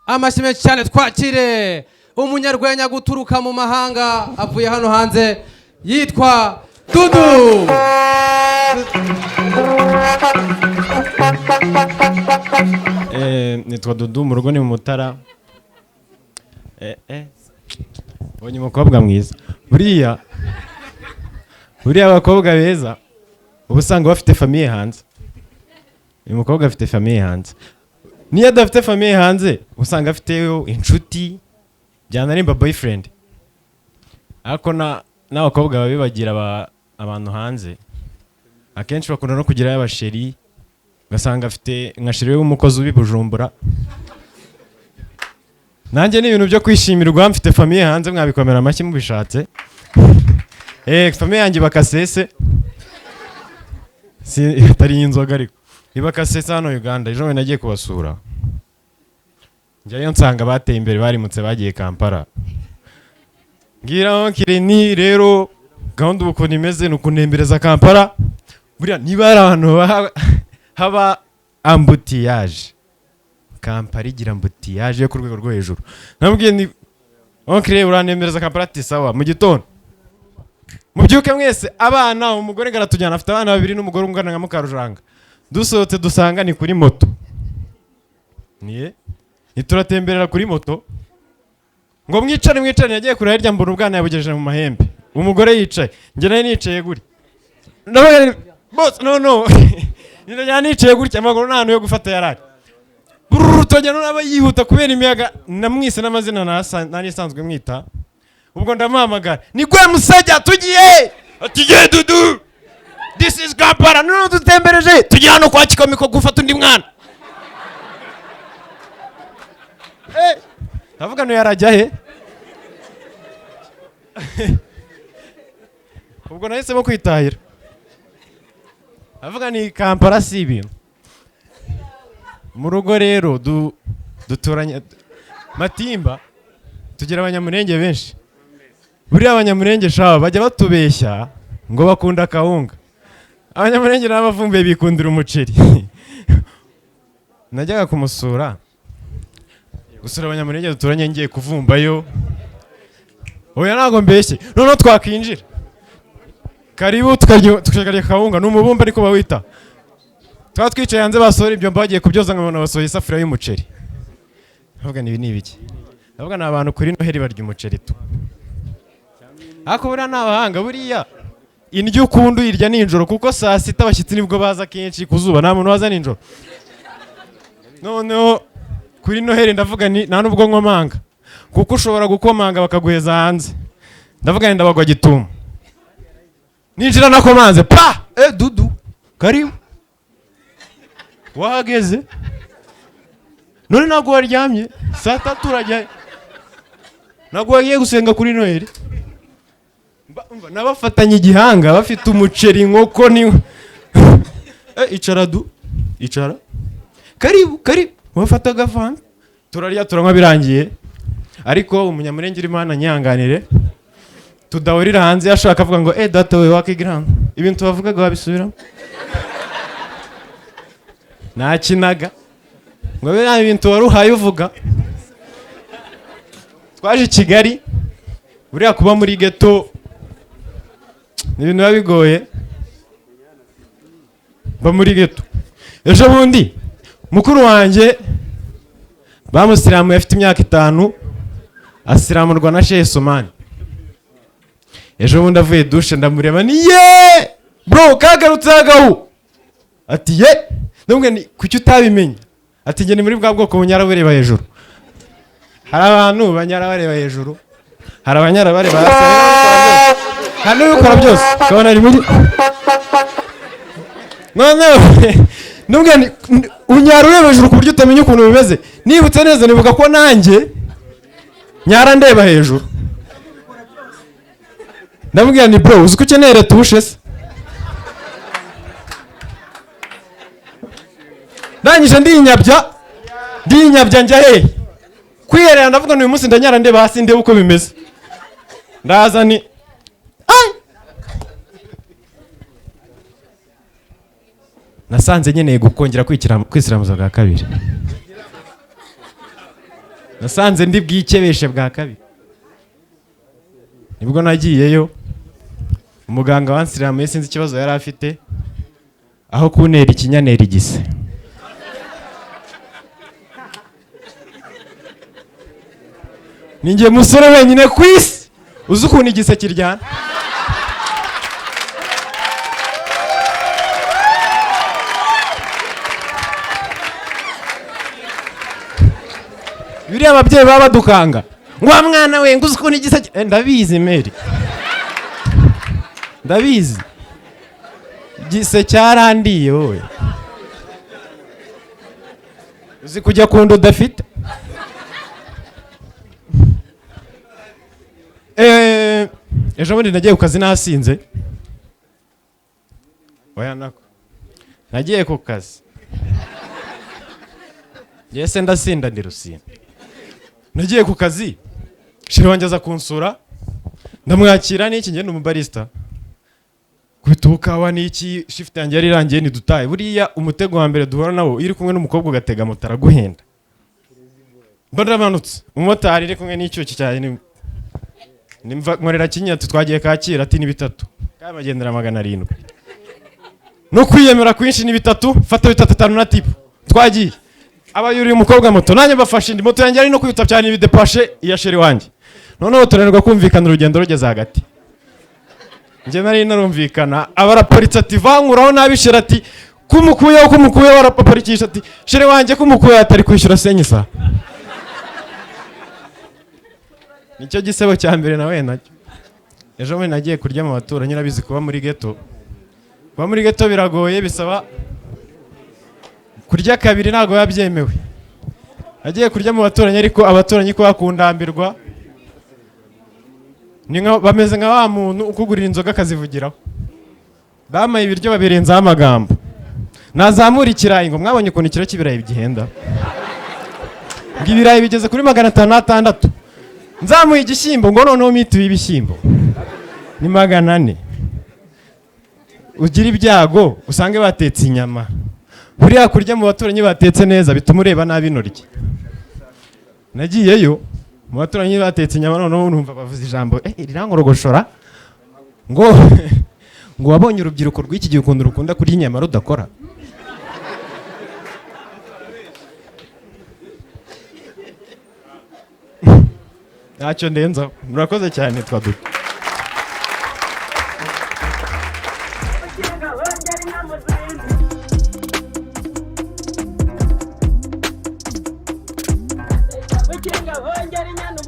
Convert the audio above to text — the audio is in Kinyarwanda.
amashyi menshi cyane twakire umunyarwenya guturuka mu mahanga avuye hano hanze yitwa Dudu. Nitwa Dudu, mu rugo ni mu Mutara. Bonye umukobwa mwiza. Buriya abakobwa beza ubu usanga bafite famiye hanze. Uyu mukobwa afite famiye hanze. Niyo adafite famiye hanze usanga afiteyo inshuti byanarimba boyfriend. Ariko n'abakobwa babibagira abantu hanze akenshi bakunda no kugira y'abasheri, ugasanga afite nka sheri w'umukozi ubi Bujumbura. Nanjye ni ibintu byo kwishimirwa, mfite famiye hanze, mwabikomera amashyi mubishatse. Famiye yanjye bakasese atari inzoga ariko ibakasese hano Uganda. Ejo nagiye kubasura, njyayo nsanga bateye imbere, barimutse bagiye Kampala. Ngira Kireni rero gahunda uko nimeze nukunembereza Kampala. Buriya niba ari ahantu haba ambutiyage, Kampala igira ambutiyage yo ku rwego rwo hejuru. Nabwiye ni onkire uranembereza Kampala ati sawa, mu gitondo mubyuke mwese, abana umugore ngaratujyana, afite abana babiri n'umugore ungana nka Mukarujanga. Dusohotse dusanga ni kuri moto, turatemberera kuri moto, ngo mwicare yagiye kure hirya, mbona ubwana yabugejeje mu mahembe, umugore yicaye, njye nayo nicaye guri, boss no njye nicaye gutya, amaguru nta hantu yo gufata yarari. Tujyana n'aba yihuta kubera imiyaga, namwise n'amazina nari isanzwe mwita. Ubwo ndamuhamagara, ni gwe Musajja tugiye, atiye Dudu, this is Kampala, no dutembereje, tugiye hano kwa Kikomiko gufata undi mwana. Avuga no yarajya he? Ubwo nahisemo kwitahira, avuga ni Kampala si ibintu. Mu rugo rero duturanye Matimba, tugira abanyamurenge benshi. Buriya abanyamurenge shaho bajya batubeshya ngo bakunda kawunga. Abanyamurenge n'abavumbuye bikundira umuceri. Najyaga kumusura, gusura abanyamurenge duturanye, ngiye kuvumbayo. Oya ntago mbeshye, none twakinjira, karibu tukarya kawunga, n'umubumba ariko bawita. Twicaye hanze, basora ibyo bagiye kubyoza, nkabona basohoye isafuriya y'umuceri. Avuga ni ibiki? Avuga ni abantu kuri Noheli barya umuceri tu. Ariko buriya n'abahanga, buriya indyo ukunda uyirya nijoro, kuko saa sita abashyitsi nibwo baza kenshi ku zuba, nta muntu waza nijoro. Noneho kuri Noheli ndavuga ni nta nubwo nkomanga, kuko ushobora gukomanga bakaguheza hanze. Ndavuga ni ndabagwa Gitumo, ninjira nakomanze pa, Dudu karibu, wahageze none ntabwo waryamye, saa tatu urajya, ntabwo wagiye gusenga kuri Noheli. Nabafatanye igihanga, bafite umuceri, inkoko ni icara Du, icara, karibu wafata agafanta, turarya turanywa birangiye. Ariko umunyamurenge urimo hano nyanganire, tudahurira hanze yashaka avuga ngo data we wakigira hano, ibintu bavugaga wabisubiramo. Nakinaga ngo biriya ibintu wari uhaye uvuga. Twaje i Kigali, buriya kuba muri ghetto ni ibintu biba bigoye. Mba muri ghetto. Ejo bundi mukuru wanjye bamusiramuye, afite imyaka 5, asiramurwa na Sheikh Somani. Ejo bundi avuye dushe, ndamureba ni bro kagarutse agahu, ati ndumwe ni kuki utabimenye, ati nge ni muri bwa bwoko bunyara bareba hejuru. Hari abantu banyara bareba hejuru, hari abanyara bareba hasi, kandi ubikora byose ukabona ari muri ndumwe ni unyara ureba hejuru ku buryo utamenya ukuntu bimeze. Nibutse neza nibuka ko nanjye nyara ndeba hejuru. Ndamubwira ni bro, uzi ko ukeneye retushe se? Ndangije ndinyabya njya he kwiyerera, ndavuga n'uyu munsi ndanyara ndeba hasi ndebe uko bimeze. Ndaza ni nasanze nkeneye gukongera kwisiramuza bwa kabiri. nasanze ndi bwikebeshe bwa kabiri. Nibwo nagiyeyo umuganga wansiramuye sinzi ikibazo yari afite, aho kuntera ikinyanera igise. Ninjye musore wenyine ku isi uzi ukuntu igise kiryana. Biriya ababyeyi baba badukanga ngo wa mwana we ngo uzi ukuntu igise ndabizi Mary, ndabizi igise cyarandiye wowe uzi kujya kunda udafite. Ejo bundi nagiye ku kazi nasinze. Oya nako nagiye ku kazi yese ndasinda ndi Rusine. Nagiye ku kazi shiri wanjye aza kunsura ndamwakira n'iki ngende umubarista kubitukawa n'iki shift yanjye yari irangiye ni dutaye. Buriya umutego wa mbere duhora nawo iri kumwe n'umukobwa ugatega moto araguhenda. Mbaramanutse umumotari iri kumwe n'icyuki cyane nimva nkorera Kinyatu twagiye Kacira ati ni 3 kabagendera 700 no kwiyemera kwinshi ni 3 fata 3 na tipu twagiye abayuri umukobwa moto nanjye bafashe indi moto yanjye ari no kwita cyane ibidepashe iya sheri wanjye. Noneho turanirwa kumvikana urugendo rugeze hagati. Nje nari narumvikana abarapolitse ati vankuraho nabishira ati kumukuye warapaparikisha ati sheri wanjye kumukuye atari kwishyura senyisa. Nicyo gisebo cya mbere nawe nacyo. Ejo bundi nagiye kurya mu baturanyi urabizi kuba muri ghetto. Kuba muri ghetto biragoye bisaba kurya kabiri ntago yabyemewe. Nagiye kurya mu baturanyi ariko abaturanyi ko bakundambirwa. Ni nka bameze nka wa muntu ukugurira inzoga akazivugiraho. Bamaye ibiryo babirenzaho amagambo. Nazamura ikirayi ngo mwabonye ukuntu ikiro cy'ibirayi bigihenda. Ngo ibirayi bigeze kuri 560. Nzamuye igishyimbo ngo noneho mituye ibishyimbo ni 400. Ugira ibyago usange batetse inyama. Buriya kurya mu baturanyi batetse neza bituma ureba nabi norye. Nagiyeyo mu baturanyi batetse inyama noneho numva bavuze ijambo rirangorogoshora ngo ngo wabonye urubyiruko rw'iki gihe ukuntu rukunda kurya inyama rudakora. Ntacyo ndenza murakoze cyane twaduka. Ukinga hongera inyana